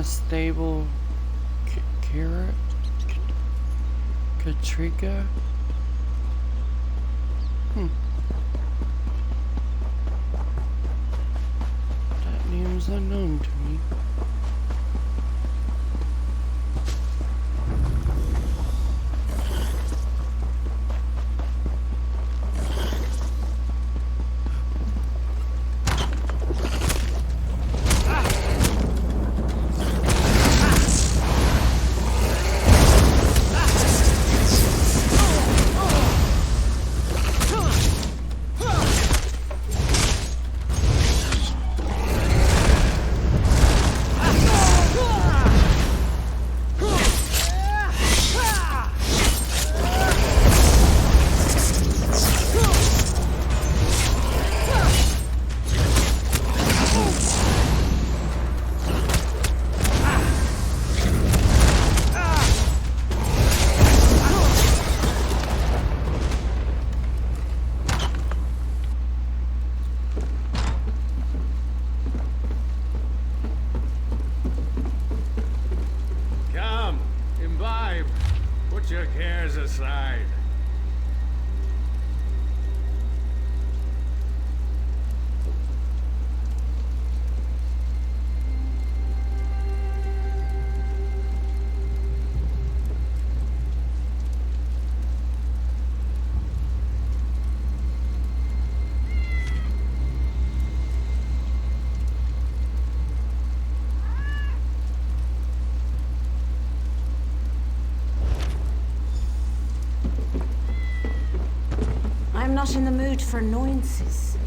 unstable Katrika. That name's unknown to me. Put your cares aside. I'm not in the mood for annoyances.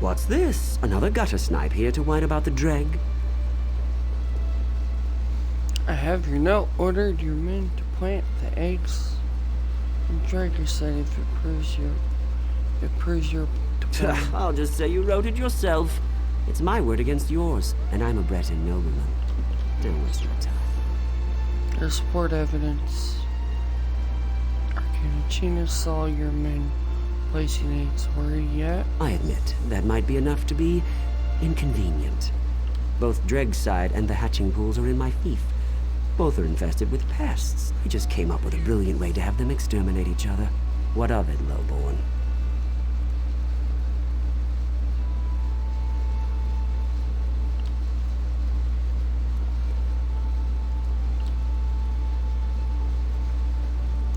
What's this? Another gutter snipe here to whine about the dreg? I have your note. Ordered your men to plant the eggs. And Drager said if it proves your I'll just say you wrote it yourself. It's my word against yours, and I'm a Breton nobleman. Don't waste your time. There's support evidence. Arcanachina saw your men placing eggs. Were you yet? I admit, that might be enough to be inconvenient. Both Dreg's side and the hatching pools are in my fief. Both are infested with pests. I just came up with a brilliant way to have them exterminate each other. What of it, lowborn?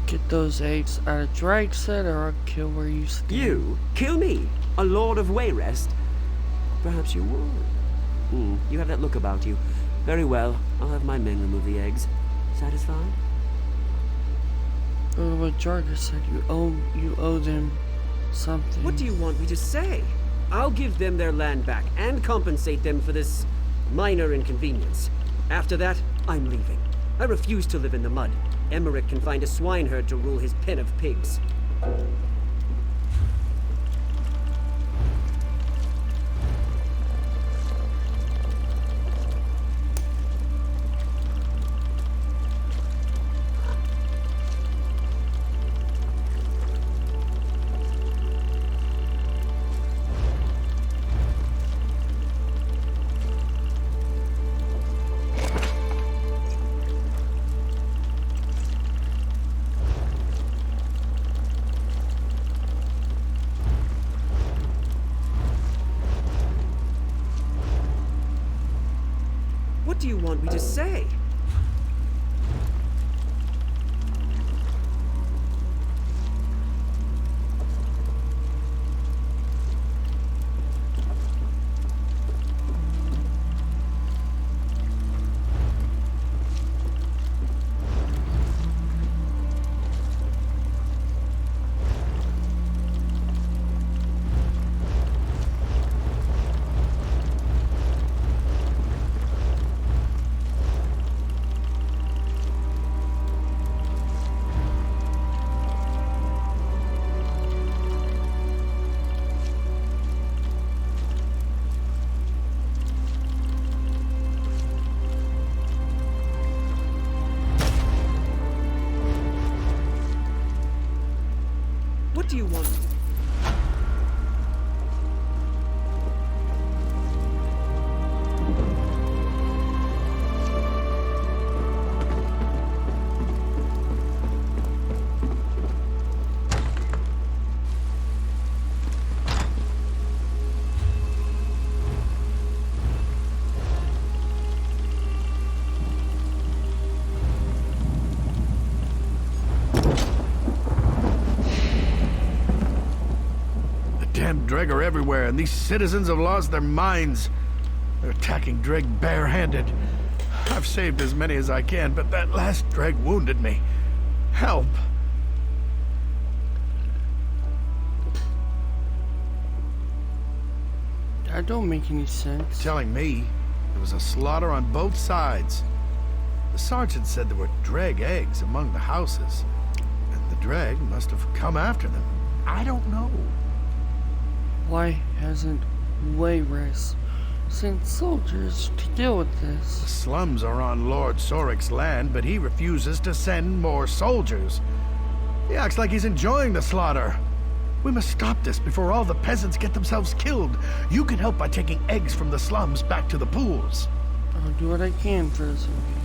Get those eggs out of Drag said, or I'll kill where you stand. You? Kill me? A lord of Wayrest? Perhaps you would. You have that look about you. Very well. I'll have my men remove the eggs. Satisfied? What Drager said, you owe them something. What do you want me to say? I'll give them their land back and compensate them for this minor inconvenience. After that, I'm leaving. I refuse to live in the mud. Emmerich can find a swineherd to rule his pen of pigs. What do you want me to say? What do you want? Damn Dreg are everywhere, and these citizens have lost their minds. They're attacking Dreg barehanded. I've saved as many as I can, but that last Dreg wounded me. Help! That don't make any sense. Telling me there was a slaughter on both sides. The sergeant said there were Dreg eggs among the houses, and the Dreg must have come after them. I don't know. Why hasn't Wayrus sent soldiers to deal with The this? slums are on Lord Sorik's land, but he refuses to send more soldiers. He acts like he's enjoying the slaughter. We must stop this before all the peasants get themselves killed. You can help by taking eggs from the slums back to the pools. I'll do what I can for this occasion.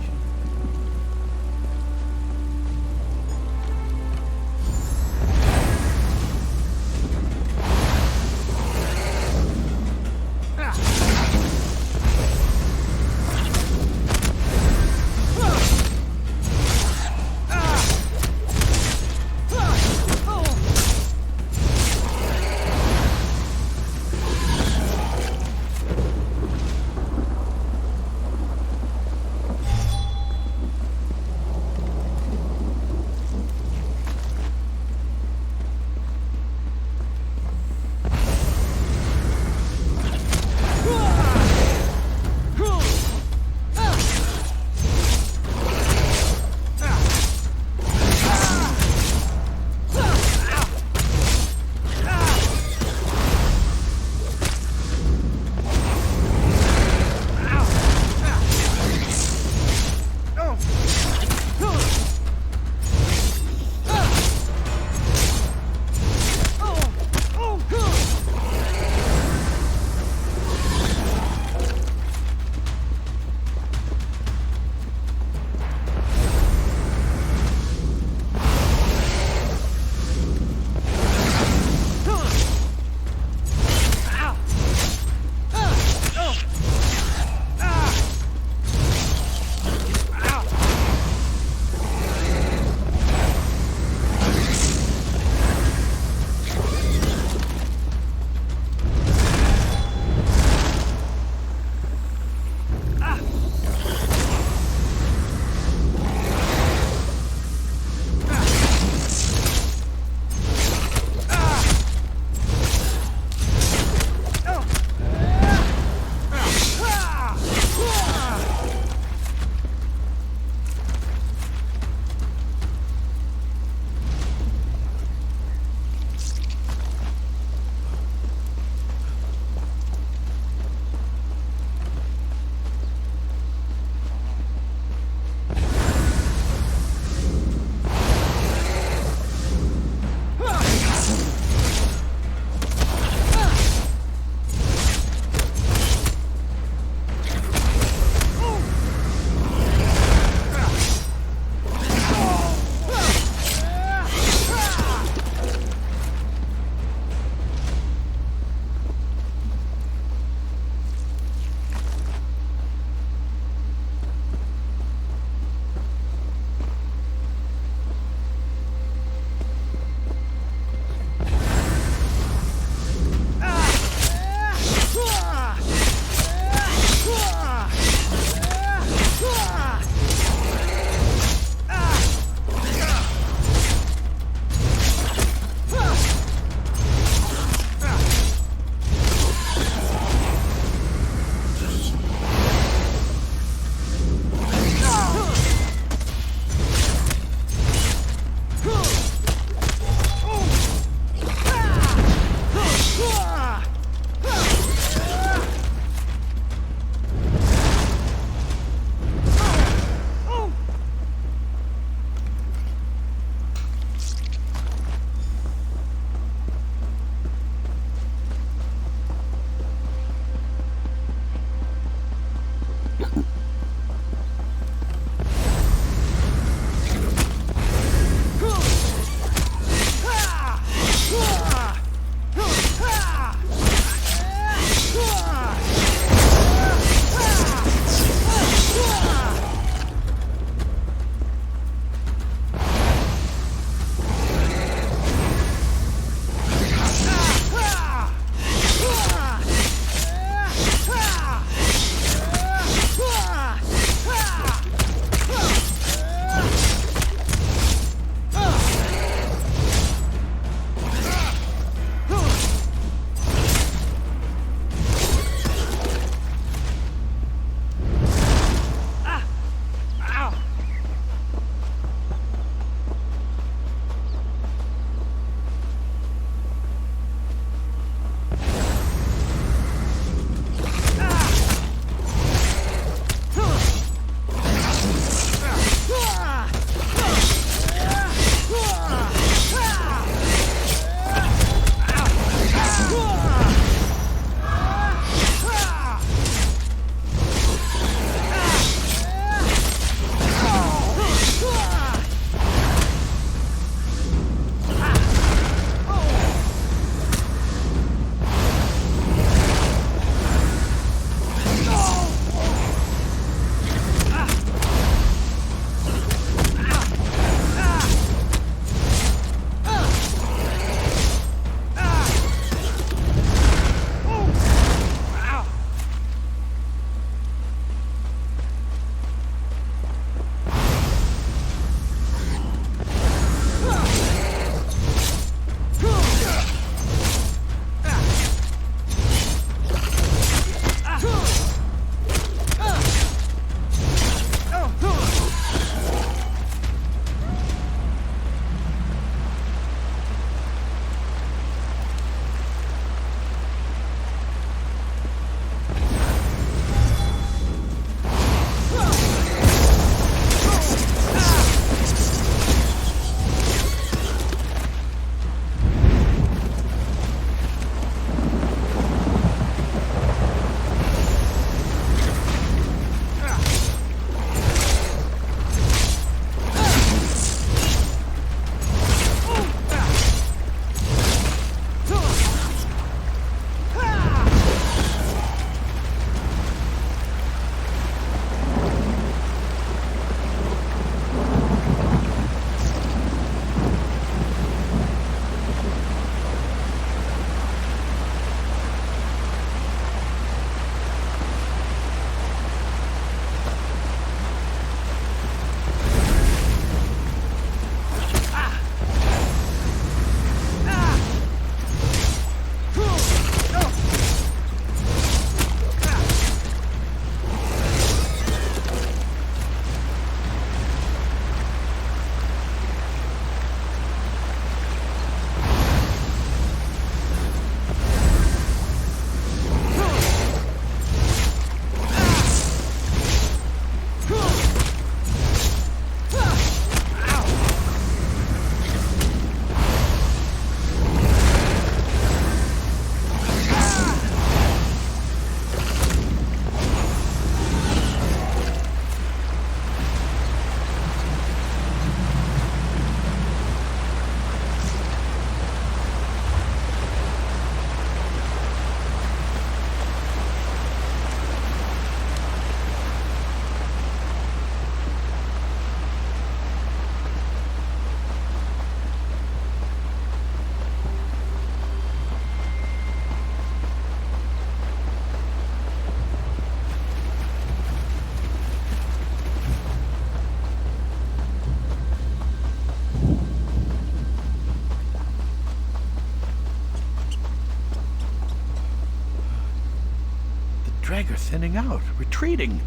They're thinning out, retreating.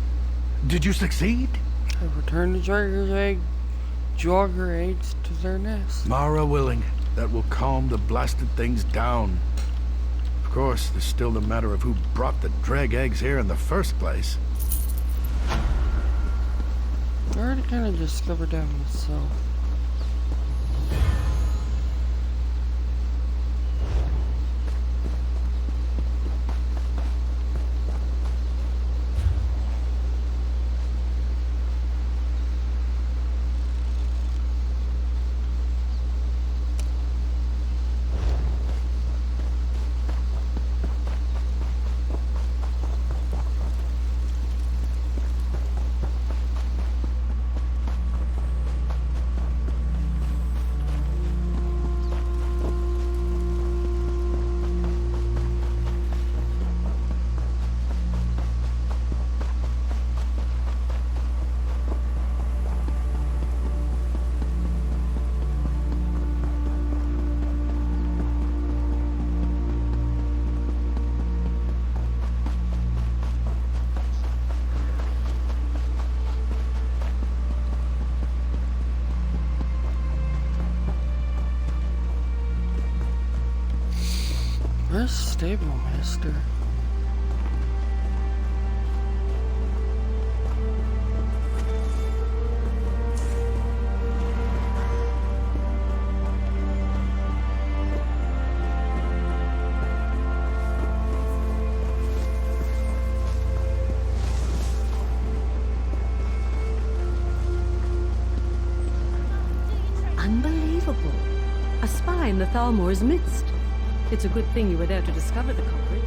Did you succeed? I returned the jogger eggs to their nest. Mara willing. That will calm the blasted things down. Of course, there's still the matter of who brought the dreg eggs here in the first place. I already kind of discovered that myself. Where's Stable Master? Unbelievable. A spy in the Thalmor's midst. It's a good thing you were there to discover the culprit.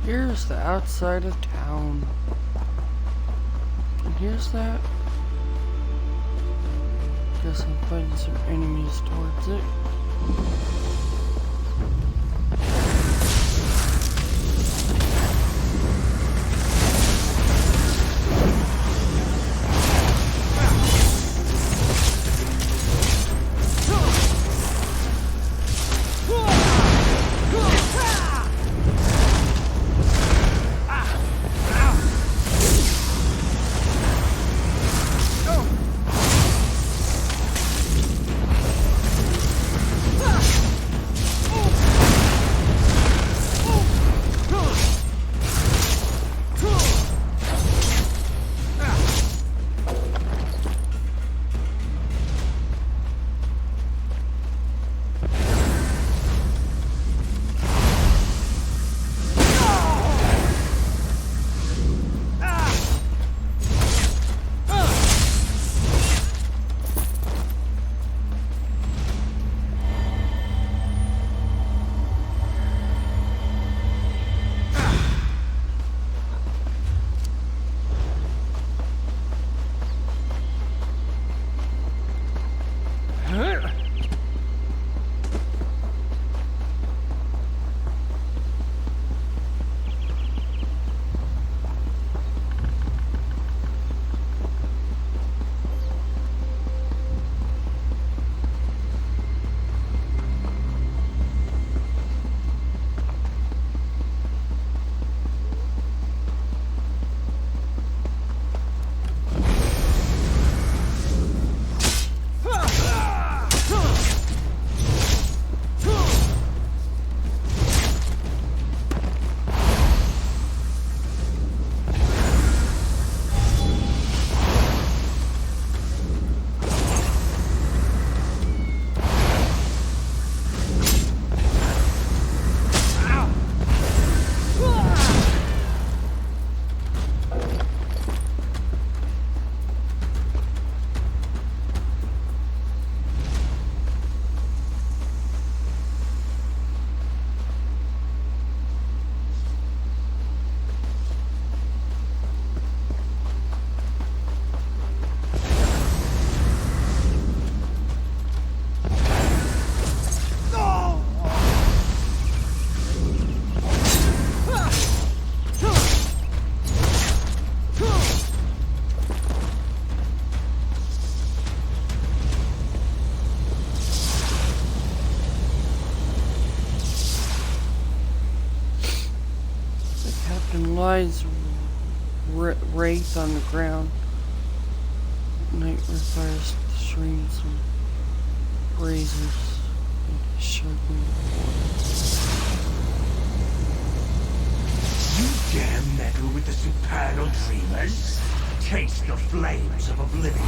Here's the outside of town. And here's that. Guess I'm fighting some enemies towards it. and lies wraith on the ground. Night requires streams and razors and sharpened You dare meddle with the supernal dreamers? Taste the flames of oblivion.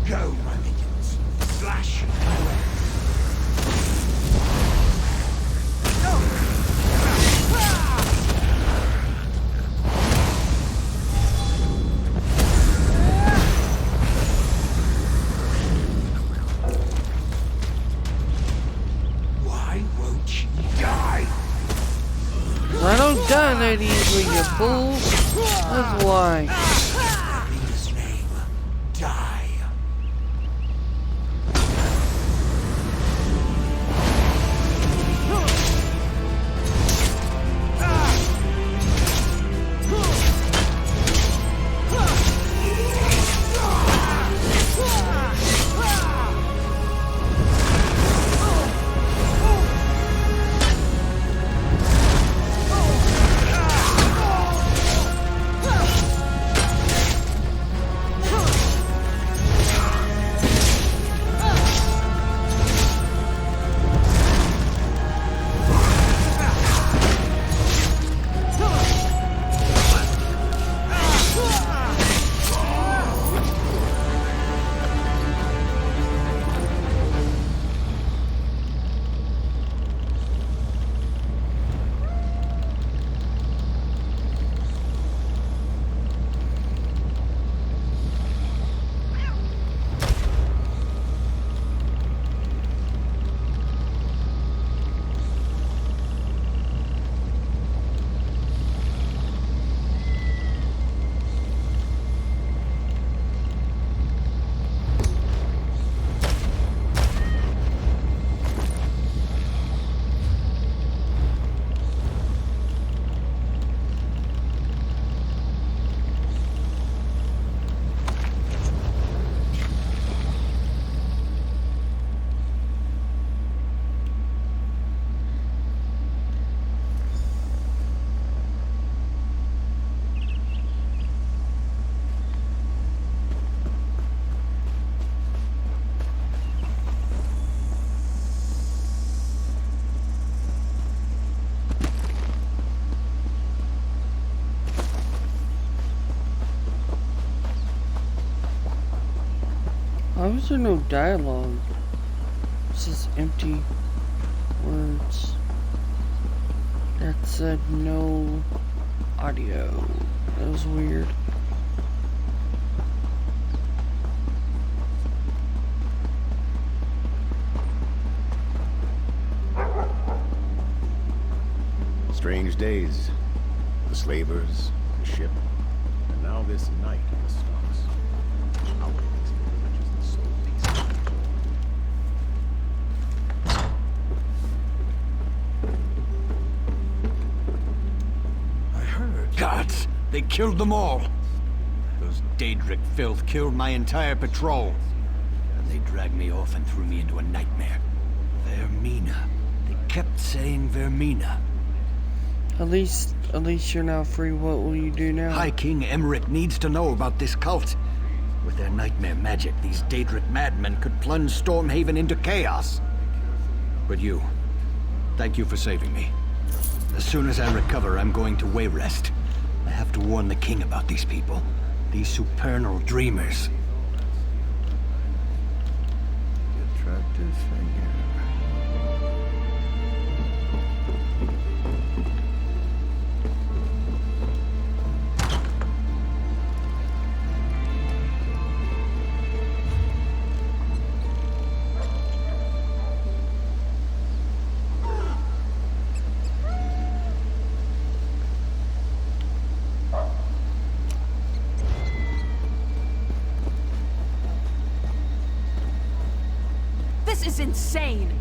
Go, my minions. Slash and away. Why won't you die? I don't die that easily, you fool. That's why. In his name, die. Why was there no dialogue? It's just empty words that said no audio. That was weird. Strange days. The slavers, the ship, and now this night in the stocks. How it makes the villages and soul peace. I heard. Gods! They killed them all! Those Daedric filth killed my entire patrol. And they dragged me off and threw me into a nightmare. Vermina. They kept saying Vermina. At least you're now free. What will you do now? High King Emmerich needs to know about this cult. With their nightmare magic, these Daedric madmen could plunge Stormhaven into chaos. But you, thank you for saving me. As soon as I recover, I'm going to Wayrest. I have to warn the king about these people. These supernal dreamers. Attractive figure. This is insane!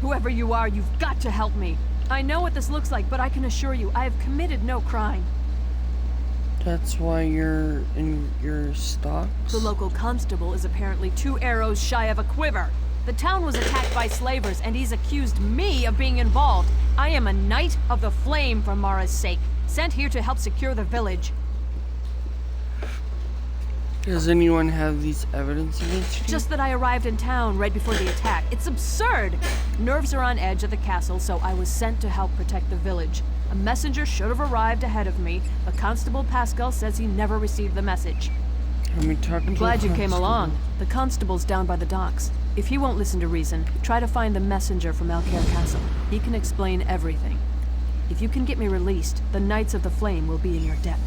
Whoever you are, you've got to help me. I know what this looks like, but I can assure you, I have committed no crime. That's why you're in your stocks? The local constable is apparently 2 arrows shy of a quiver. The town was attacked by slavers, and he's accused me of being involved. I am a Knight of the Flame for Mara's sake, sent here to help secure the village. Does anyone have these evidence against you? Just that I arrived in town right before the attack. It's absurd! Nerves are on edge at the castle, so I was sent to help protect the village. A messenger should have arrived ahead of me, but Constable Pascal says he never received the message. I'm glad you came along. The constable's down by the docks. If he won't listen to reason, try to find the messenger from Alcaire Castle. He can explain everything. If you can get me released, the Knights of the Flame will be in your debt.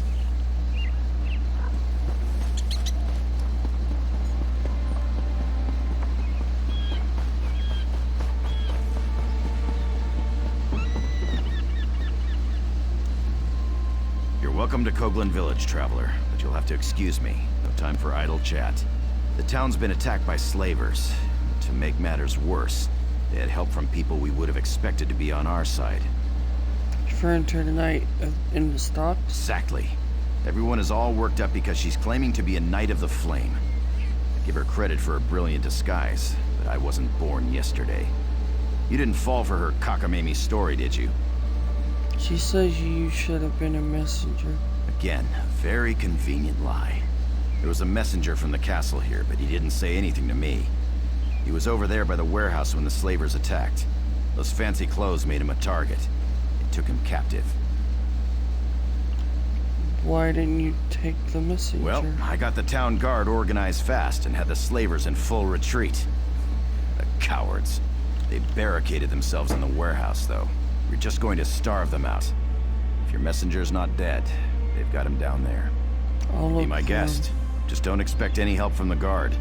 Welcome to Coghlan Village, traveler, but you'll have to excuse me. No time for idle chat. The town's been attacked by slavers. To make matters worse, they had help from people we would have expected to be on our side. Referring to the Knight in the stocks? Exactly. Everyone is all worked up because she's claiming to be a Knight of the Flame. I give her credit for a brilliant disguise, but I wasn't born yesterday. You didn't fall for her cockamamie story, did you? She says you should have been a messenger. Again, a very convenient lie. There was a messenger from the castle here, but he didn't say anything to me. He was over there by the warehouse when the slavers attacked. Those fancy clothes made him a target. It took him captive. Why didn't you take the messenger? Well, I got the town guard organized fast and had the slavers in full retreat. The cowards. They barricaded themselves in the warehouse, though. We're just going to starve them out. If your messenger's not dead, they've got him down there. Be my guest. Just don't expect any help from the guard.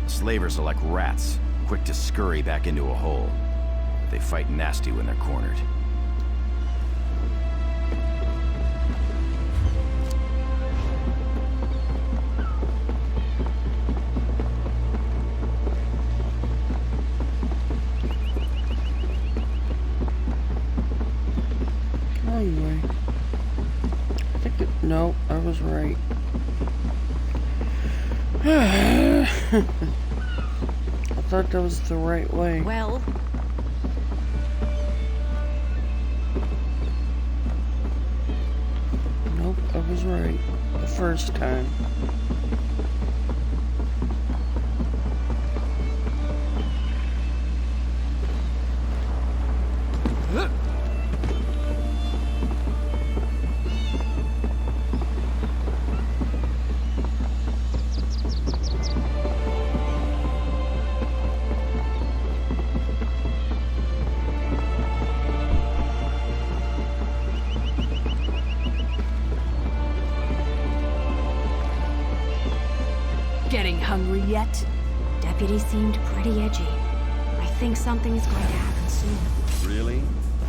The slavers are like rats, quick to scurry back into a hole. But they fight nasty when they're cornered. Anyway, no, I was right. I thought that was the right way. Well, nope, I was right the first time. Getting hungry yet? deputy seemed pretty edgy. I think something is going to happen soon. Really?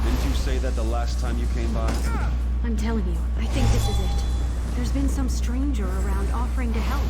Didn't you say that the last time you came by? I'm telling you, I think this is it. There's been some stranger around offering to help.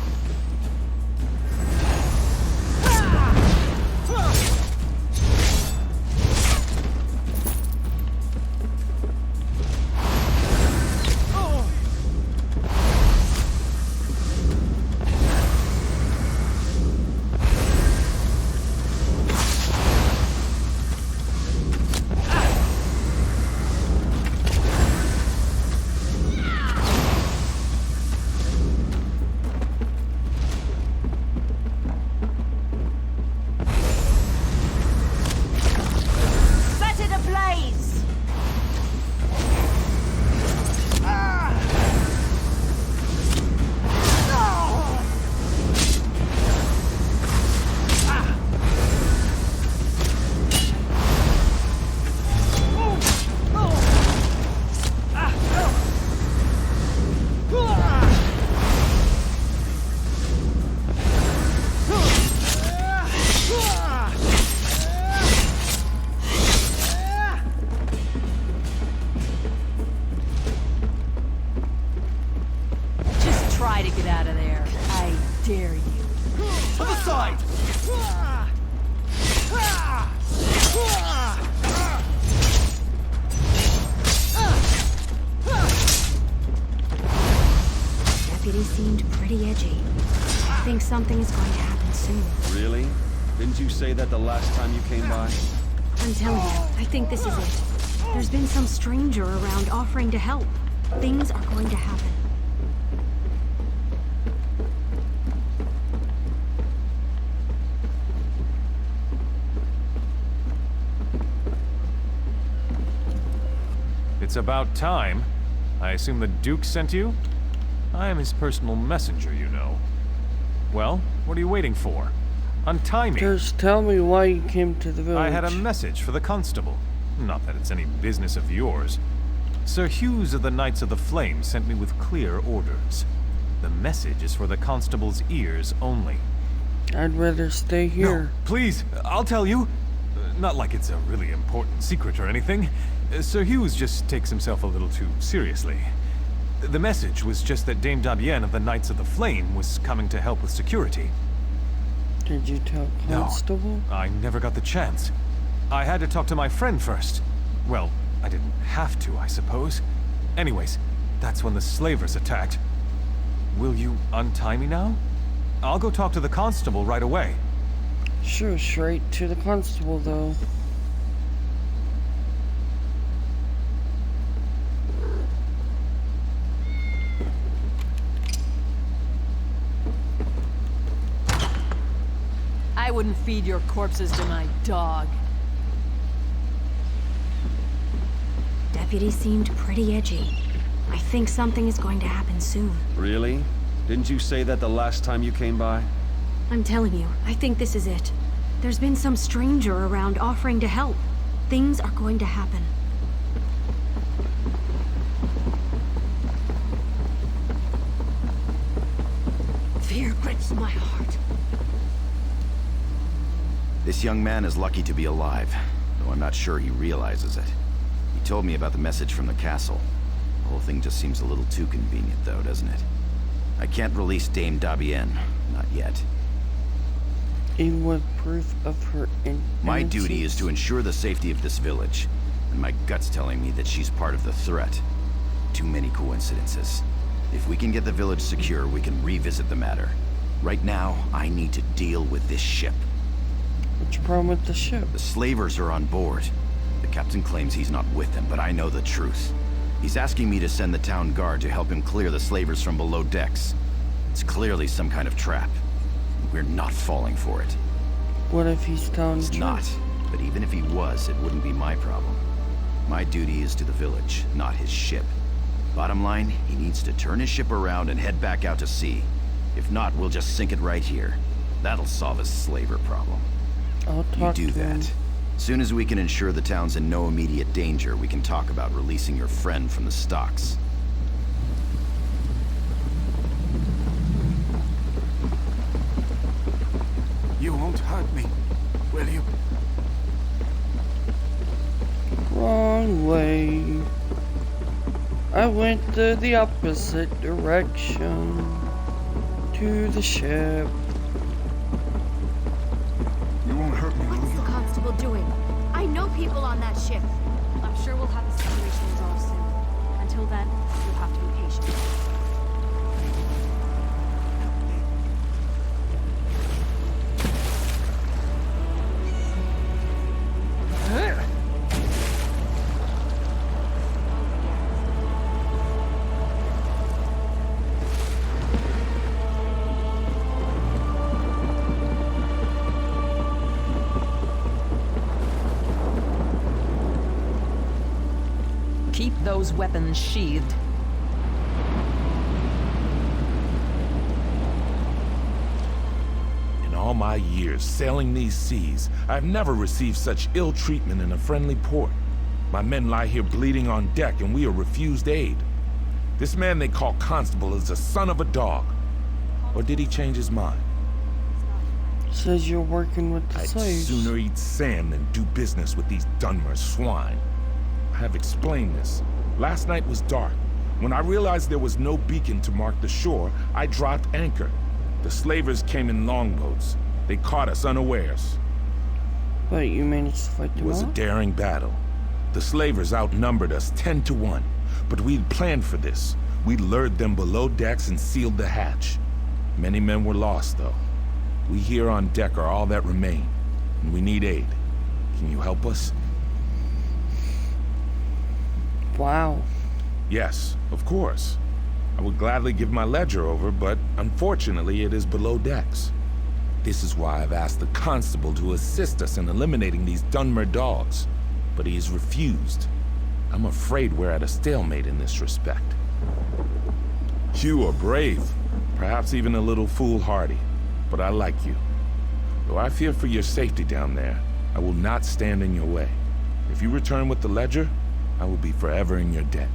Try to get out of there. I dare you. To the side! Deputy seemed pretty edgy. I think something is going to happen soon. Really? Didn't you say that the last time you came by? I'm telling you, I think this is it. There's been some stranger around offering to help. Things are going to happen. It's about time. I assume the Duke sent you? I am his personal messenger, you know. Well, what are you waiting for? Untie me. Just tell me why you came to the village. I had a message for the constable. Not that it's any business of yours. Sir Hughes of the Knights of the Flame sent me with clear orders. The message is for the constable's ears only. I'd rather stay here. No, please, I'll tell you. Not like it's a really important secret or anything. Sir Hughes just takes himself a little too seriously. The message was just that Dame Dabienne of the Knights of the Flame was coming to help with security. Did you tell Constable? No, I never got the chance. I had to talk to my friend first. Well, I didn't have to, I suppose. Anyways, that's when the slavers attacked. Will you untie me now? I'll go talk to the constable right away. Sure, straight to the constable, though. I wouldn't feed your corpses to my dog. Deputy seemed pretty edgy. I think something is going to happen soon. Really? Didn't you say that the last time you came by? I'm telling you, I think this is it. There's been some stranger around offering to help. Things are going to happen. Fear grips my heart. This young man is lucky to be alive, though I'm not sure he realizes it. He told me about the message from the castle. The whole thing just seems a little too convenient, though, doesn't it? I can't release Dame Dabienne. Not yet. Even with proof of her innocence. My duty is to ensure the safety of this village, and my gut's telling me that she's part of the threat. Too many coincidences. If we can get the village secure, we can revisit the matter. Right now, I need to deal with this ship. What's your problem with the ship? The slavers are on board. The captain claims he's not with them, but I know the truth. He's asking me to send the town guard to help him clear the slavers from below decks. It's clearly some kind of trap. We're not falling for it. What if he's telling the He's truth? not. But even if he was, it wouldn't be my problem. My duty is to the village, not his ship. Bottom line, he needs to turn his ship around and head back out to sea. If not, we'll just sink it right here. That'll solve his slaver problem. I'll talk You do to him. that. Soon as we can ensure the town's in no immediate danger, we can talk about releasing your friend from the stocks. You won't hurt me, will you? Wrong way. I went the opposite direction to the ship. You won't hurt me, will What's the you? constable doing? I know people on that ship. I'm sure we'll have the situation resolved soon. Until then, you'll have to be patient. Keep those weapons sheathed. In all my years sailing these seas, I've never received such ill treatment in a friendly port. My men lie here bleeding on deck and we are refused aid. This man they call Constable is the son of a dog. Or did he change his mind? Says you're working with the I'd slaves. sooner eat sand than do business with these Dunmer swine. I have explained this. Last night was dark. When I realized there was no beacon to mark the shore, I dropped anchor. The slavers came in longboats. They caught us unawares. But you managed to fight It them was a off? daring battle. The slavers outnumbered us 10 to 1, but we'd planned for this. We lured them below decks and sealed the hatch. Many men were lost, though. We here on deck are all that remain, and we need aid. Can you help us? Wow. Yes, of course. I would gladly give my ledger over, but unfortunately it is below decks. This is why I've asked the constable to assist us in eliminating these Dunmer dogs, but he has refused. I'm afraid we're at a stalemate in this respect. You are brave, perhaps even a little foolhardy, but I like you. Though I fear for your safety down there, I will not stand in your way. If you return with the ledger, I will be forever in your debt.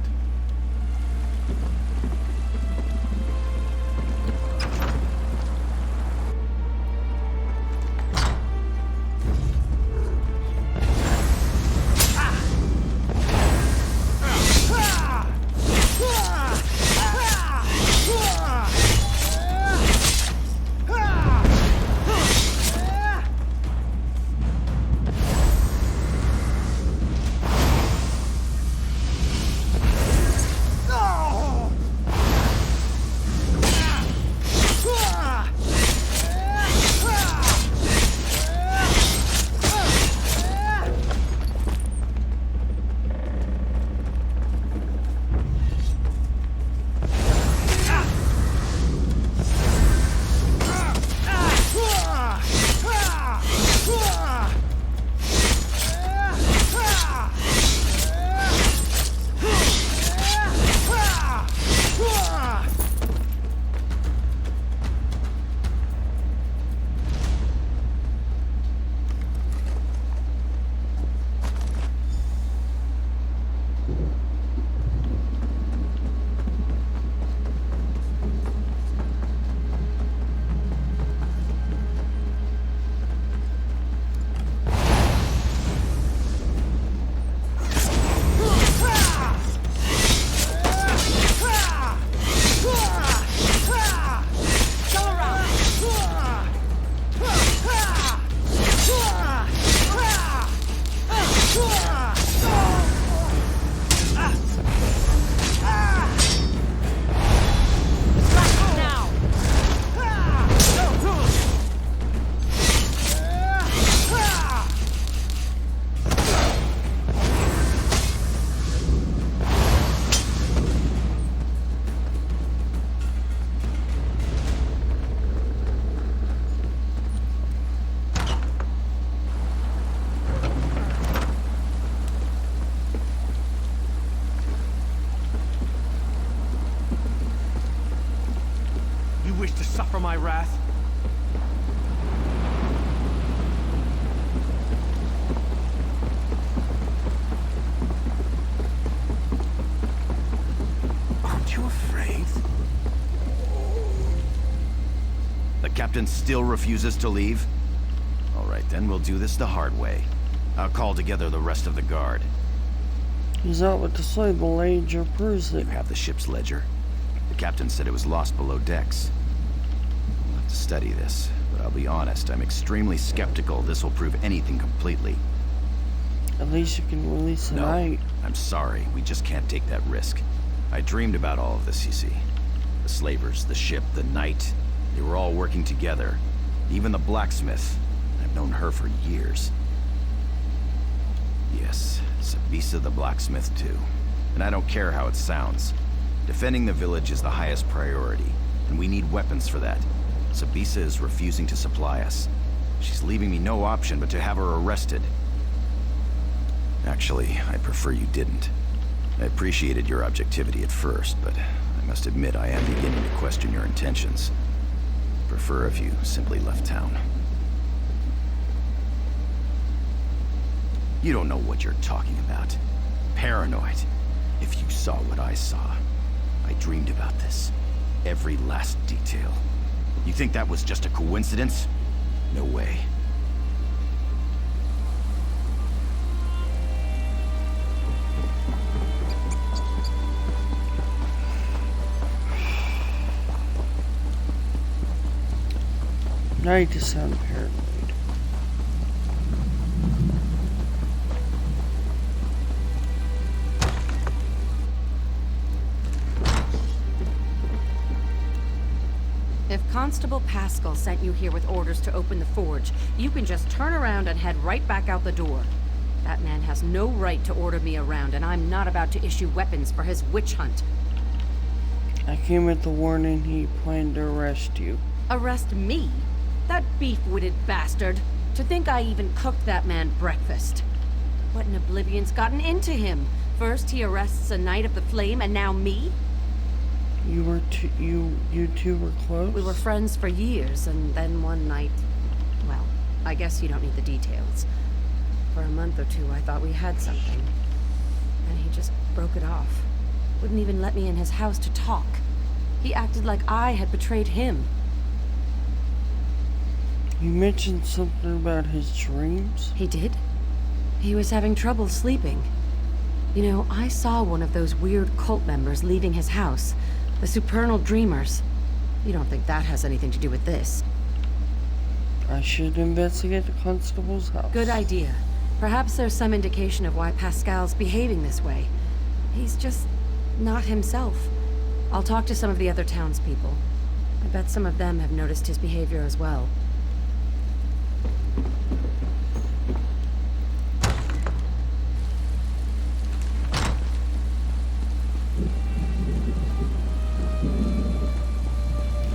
Suffer my wrath? Aren't you afraid? The captain still refuses to leave? All right, then we'll do this the hard way. I'll call together the rest of the guard. He's not what to say, the ledger proves it. You have the ship's ledger? The captain said it was lost below decks. We'll have to study this, but I'll be honest, I'm extremely skeptical this will prove anything completely. At least you can release the night. I'm sorry, we just can't take that risk. I dreamed about all of this, you see. The slavers, the ship, the night, they were all working together. Even the blacksmith. I've known her for years. Yes, Sabisa the blacksmith too. And I don't care how it sounds. Defending the village is the highest priority, and we need weapons for that. Sabisa is refusing to supply us. She's leaving me no option but to have her arrested. Actually, I prefer you didn't. I appreciated your objectivity at first, but I must admit I am beginning to question your intentions. Prefer if you simply left town. You don't know what you're talking about. Paranoid. If you saw what I saw, I dreamed about this. Every last detail. You think that was just a coincidence? No way. Now you just sound paranoid. Constable Pascal sent you here with orders to open the forge, you can just turn around and head right back out the door. That man has no right to order me around, and I'm not about to issue weapons for his witch hunt. I came with the warning he planned to arrest you. Arrest me? That beef-witted bastard. To think I even cooked that man breakfast. What in oblivion's gotten into him? First he arrests a Knight of the Flame, and now me? You two were close? We were friends for years, and then one night... Well, I guess you don't need the details. For a month or two, I thought we had something. And he just broke it off. Wouldn't even let me in his house to talk. He acted like I had betrayed him. You mentioned something about his dreams? He did? He was having trouble sleeping. You know, I saw one of those weird cult members leaving his house. The Supernal Dreamers. You don't think that has anything to do with this? I should investigate the constable's house. Good idea. Perhaps there's some indication of why Pascal's behaving this way. He's just not himself. I'll talk to some of the other townspeople. I bet some of them have noticed his behavior as well.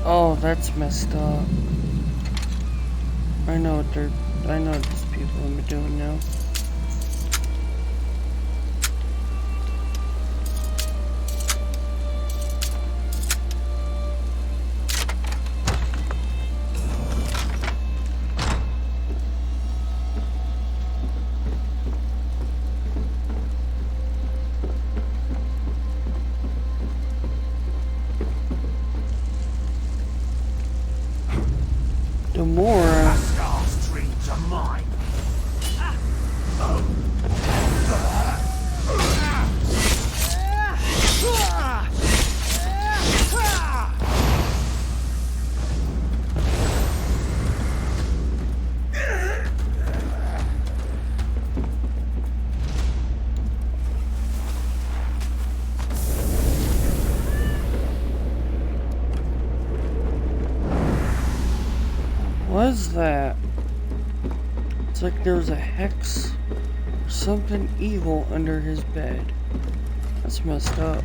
Oh, that's messed up. I know what these people have been doing now. The more Pascal's dreams are mine. was that? It's like there was a hex or something evil under his bed. That's messed up.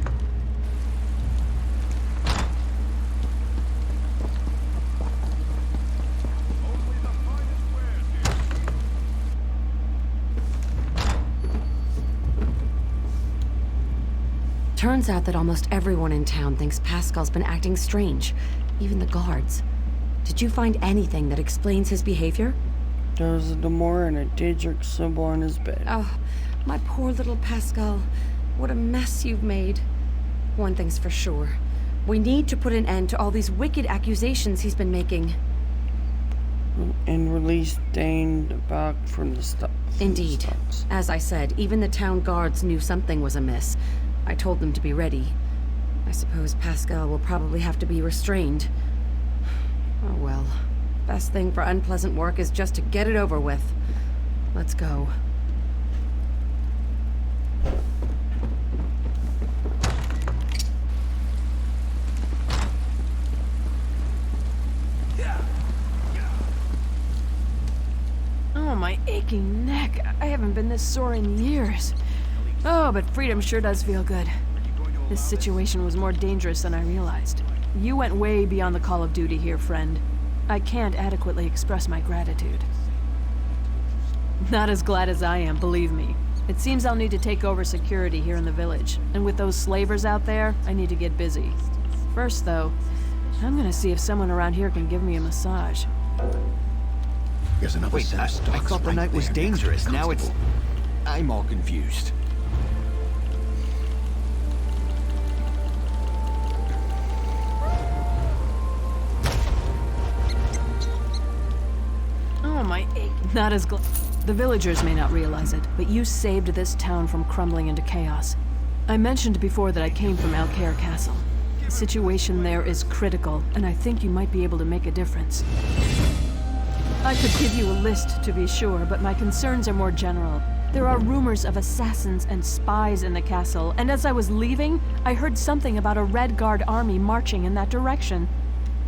Turns out that almost everyone in town thinks Pascal's been acting strange, even the guards. Did you find anything that explains his behavior? There was a Demora and a Daedric symbol on his bed. Oh, my poor little Pascal. What a mess you've made. One thing's for sure. We need to put an end to all these wicked accusations he's been making. And release Dane back from the stocks. Indeed. As I said, even the town guards knew something was amiss. I told them to be ready. I suppose Pascal will probably have to be restrained. Oh well. Best thing for unpleasant work is just to get it over with. Let's go. Oh, my aching neck. I haven't been this sore in years. Oh, but freedom sure does feel good. This situation was more dangerous than I realized. You went way beyond the call of duty here, friend. I can't adequately express my gratitude. Not as glad as I am, believe me. It seems I'll need to take over security here in the village, and with those slavers out there, I need to get busy. First, though, I'm gonna see if someone around here can give me a massage. There's another Wait, set of I stocks thought the right night was there next to the dangerous. Now it's... constable. I'm all confused. Oh, my ache. Not as The villagers may not realize it, but you saved this town from crumbling into chaos. I mentioned before that I came from Alcaire Castle. The situation there is critical, and I think you might be able to make a difference. I could give you a list, to be sure, but my concerns are more general. There are rumors of assassins and spies in the castle, and as I was leaving, I heard something about a Red Guard army marching in that direction.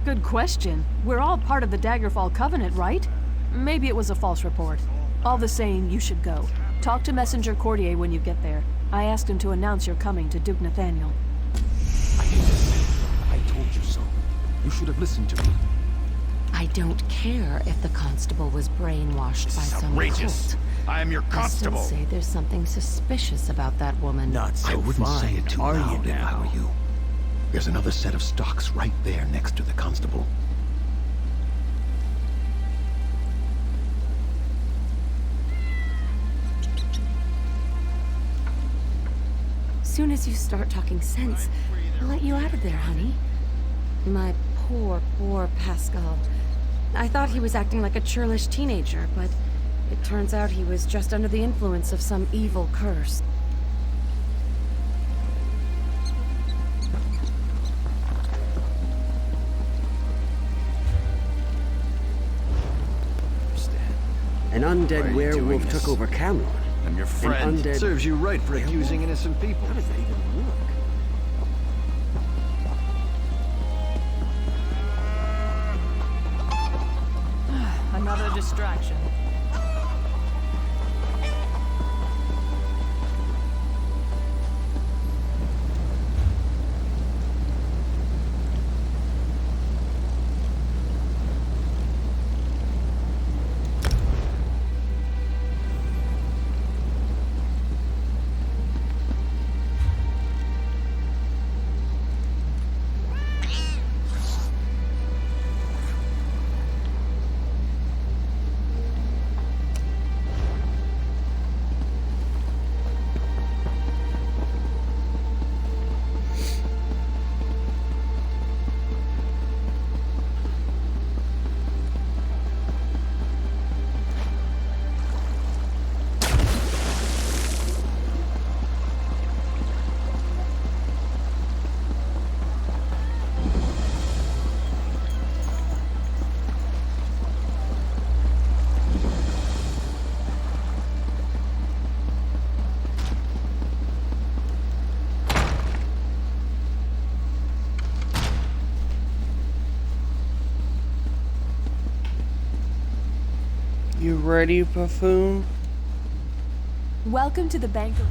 Good question. We're all part of the Daggerfall Covenant, right? Maybe it was a false report. All the same, you should go. Talk to Messenger Courtier when you get there. I asked him to announce you're coming to Duke Nathaniel. I hate to say it, but I told you so. You should have listened to me. I don't care if the constable was brainwashed by some outrageous. cult. I am your constable. I still say there's something suspicious about that woman. Not so I wouldn't say it too loud if I were you. There's another set of stocks right there next to the constable. Soon as you start talking sense, I'll let you out of there, honey. My poor, poor Pascal. I thought he was acting like a churlish teenager, but it turns out he was just under the influence of some evil curse. An undead Why are you werewolf doing this? took over Camelot. I'm your An friend. undead... Serves you right for accusing innocent people. How does that even work? Another distraction. You ready, buffoon? Welcome to the Bank of...